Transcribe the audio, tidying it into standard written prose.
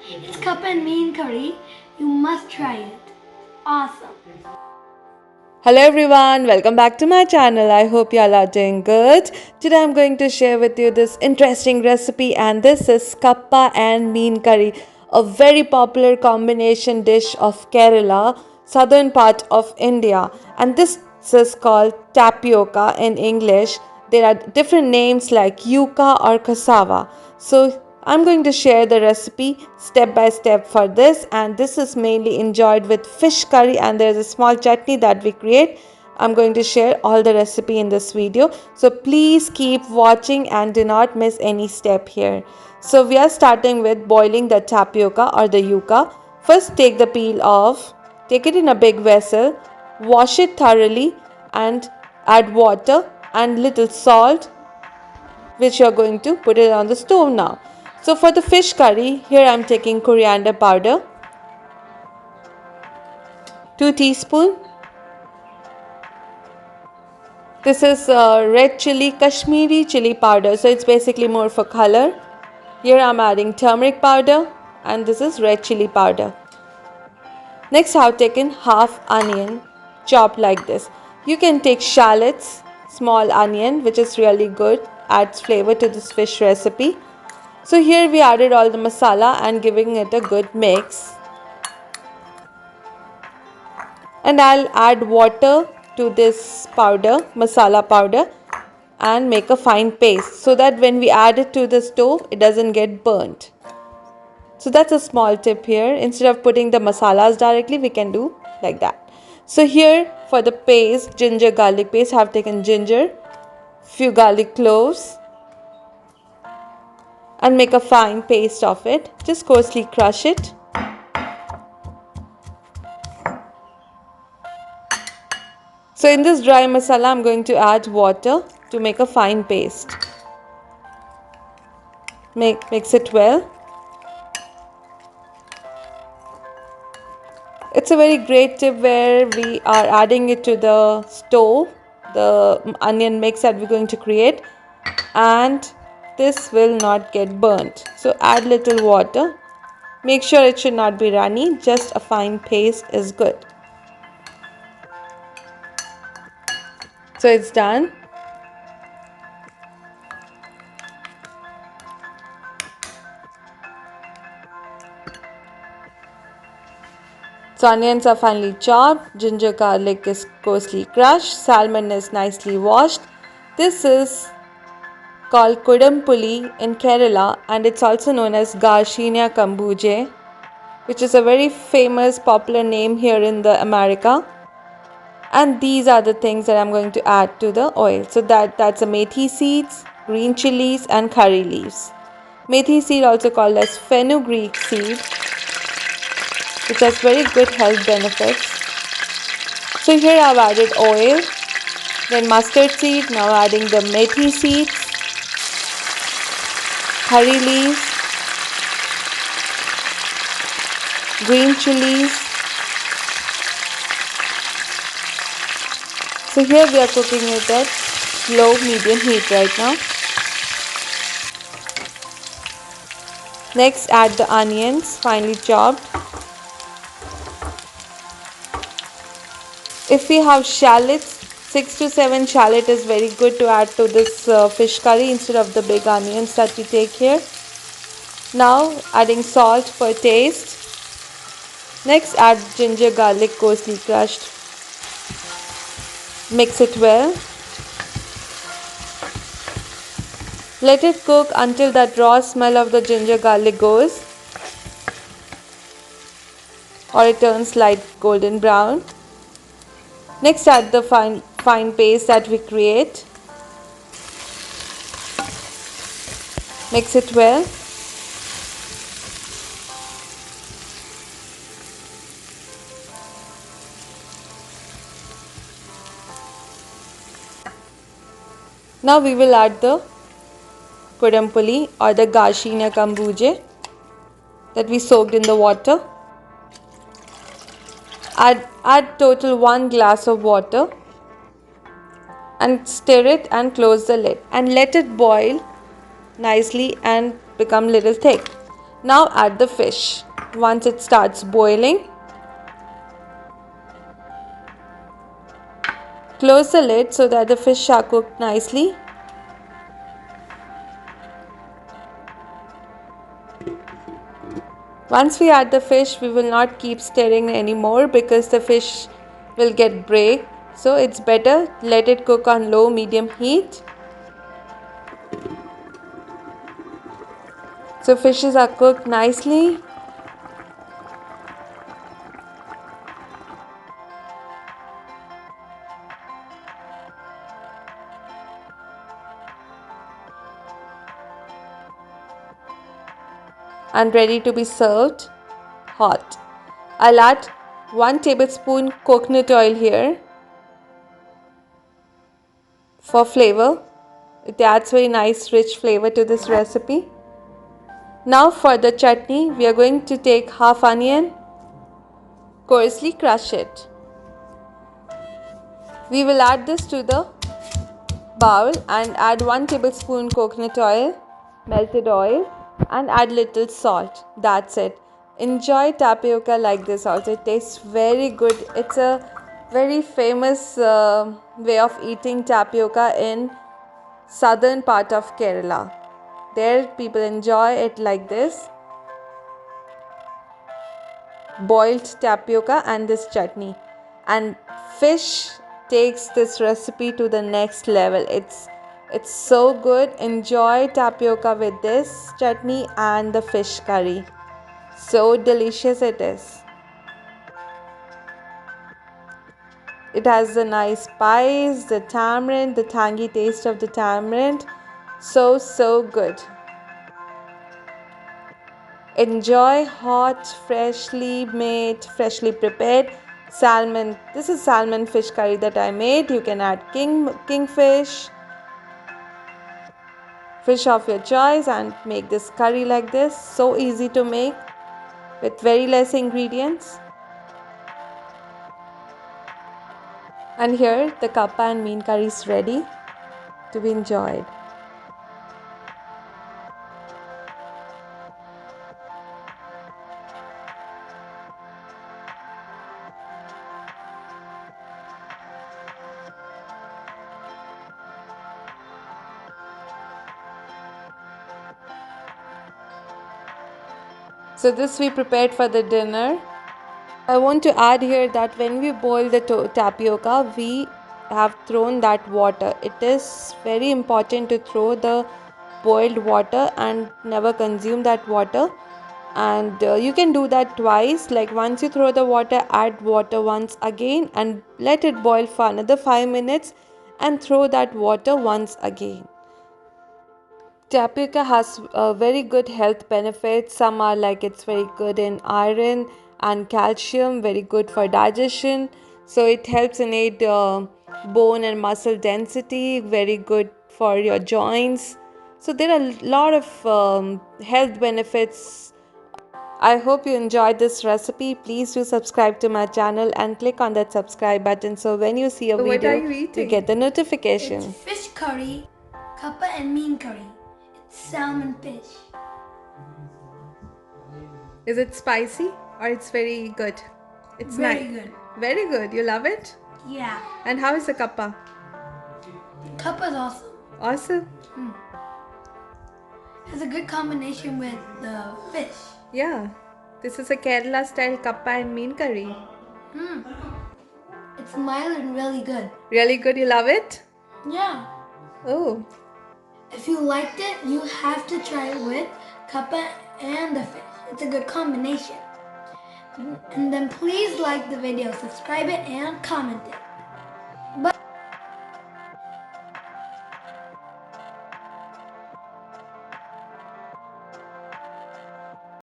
It's kappa and meen curry. You must try it. Awesome. Hello everyone, welcome back to my channel. I hope you all are doing good. Today I'm going to share with you this interesting recipe, and this is kappa and meen curry, a very popular combination dish of Kerala, southern part of India. And this is called tapioca in English. There are different names like yuca or cassava. So I'm going to share the recipe step by step for this, and this is mainly enjoyed with fish curry, and there's a small chutney that we create. I'm going to share all the recipe in this video, so please keep watching and do not miss any step here. So we are starting with boiling the tapioca or the yuca. First take the peel off, take it in a big vessel, wash it thoroughly and add water and little salt, which you're going to put it on the stove now. So for the fish curry, here I'm taking coriander powder, 2 teaspoons. This is red chili, Kashmiri chili powder, so it's basically more for color. Here I'm adding turmeric powder, and this is red chili powder. Next I've taken half onion, chopped like this. You can take shallots, small onion, which is really good, adds flavor to this fish recipe. So here we added all the masala and giving it a good mix. And I'll add water to this powder, masala powder, and make a fine paste so that when we add it to the stove, it doesn't get burnt. So that's a small tip here. Instead of putting the masalas directly, we can do like that. So here for the paste, ginger garlic paste, I have taken ginger, few garlic cloves, and make a fine paste of it. Just coarsely crush it. So in this dry masala, I'm going to add water to make a fine paste. Mix it well. It's a very great tip where we are adding it to the stove, the onion mix that we're going to create, and this will not get burnt. So add little water. Make sure it should not be runny, just a fine paste is good. So it's done. So onions are finely chopped, ginger garlic is coarsely crushed, salmon is nicely washed. This is called Kudampuli in Kerala, and it's also known as Garcinia Kambuje, which is a very famous popular name here in the America. And these are the things that I'm going to add to the oil. So that's a methi seeds, green chilies and curry leaves. Methi seed, also called as fenugreek seed, which has very good health benefits. So here I've added oil, then mustard seed, now adding the methi seeds, curry leaves, green chilies. So here we are cooking it at low medium heat right now. Next add the onions, finely chopped. If we have shallots, 6 to 7 shallot is very good to add to this fish curry instead of the big onions that we take here. Now adding salt for taste. Next add ginger garlic coarsely crushed. Mix it well. Let it cook until that raw smell of the ginger garlic goes, or it turns light golden brown. Next add the fine paste that we create. Mix it well. Now we will add the Kudampuli or the Garcinia Kambuje that we soaked in the water. Add total 1 glass of water and stir it and close the lid and let it boil nicely and become little thick. Now add the fish. Once it starts boiling, close the lid so that the fish are cooked nicely. Once we add the fish, we will not keep stirring anymore because the fish will get break. So it's better let it cook on low medium heat. So fishes are cooked nicely. And ready to be served hot. I'll add 1 tablespoon coconut oil here for flavor. It adds very nice rich flavor to this recipe. Now for the chutney, we are going to take half onion, coarsely crush it. We will add this to the bowl and add 1 tablespoon coconut oil, melted oil, and add little salt. That's it. Enjoy tapioca like this also. It tastes very good. It's a very famous way of eating tapioca in southern part of Kerala. There people enjoy it like this. Boiled tapioca and this chutney. And fish takes this recipe to the next level. It's so good. Enjoy tapioca with this chutney and the fish curry. So delicious it is. It has the nice spice, the tamarind, the tangy taste of the tamarind. So good. Enjoy hot, freshly made, freshly prepared salmon. This is salmon fish curry that I made. You can add kingfish, fish of your choice, and make this curry like this. So easy to make with very less ingredients. And here the kappa and meen curry is ready to be enjoyed. So this we prepared for the dinner. I want to add here that when we boil the tapioca, we have thrown that water. It is very important to throw the boiled water and never consume that water. And you can do that twice. Like once you throw the water, add water once again and let it boil for another 5 minutes and throw that water once again. Tapioca has very good health benefits. Some are like it's very good in iron and calcium, very good for digestion. So it helps in aid bone and muscle density, very good for your joints. So there are a lot of health benefits. I hope you enjoyed this recipe. Please do subscribe to my channel and click on that subscribe button so when you see a So what video, are you eating? you get the notification. It's fish curry, kappa and meen curry. It's salmon fish. Is it spicy or it's very good? It's Very nice. good. Very good. You love it? Yeah. And how is the kappa? Kappa's awesome. Awesome. Has a good combination with the fish. Yeah. This is a Kerala style kappa and meen curry. It's mild and really good. Really good. You love it? Yeah. Oh. If you liked it, you have to try it with kappa and the fish. It's a good combination. And then please like the video, subscribe it, and comment it.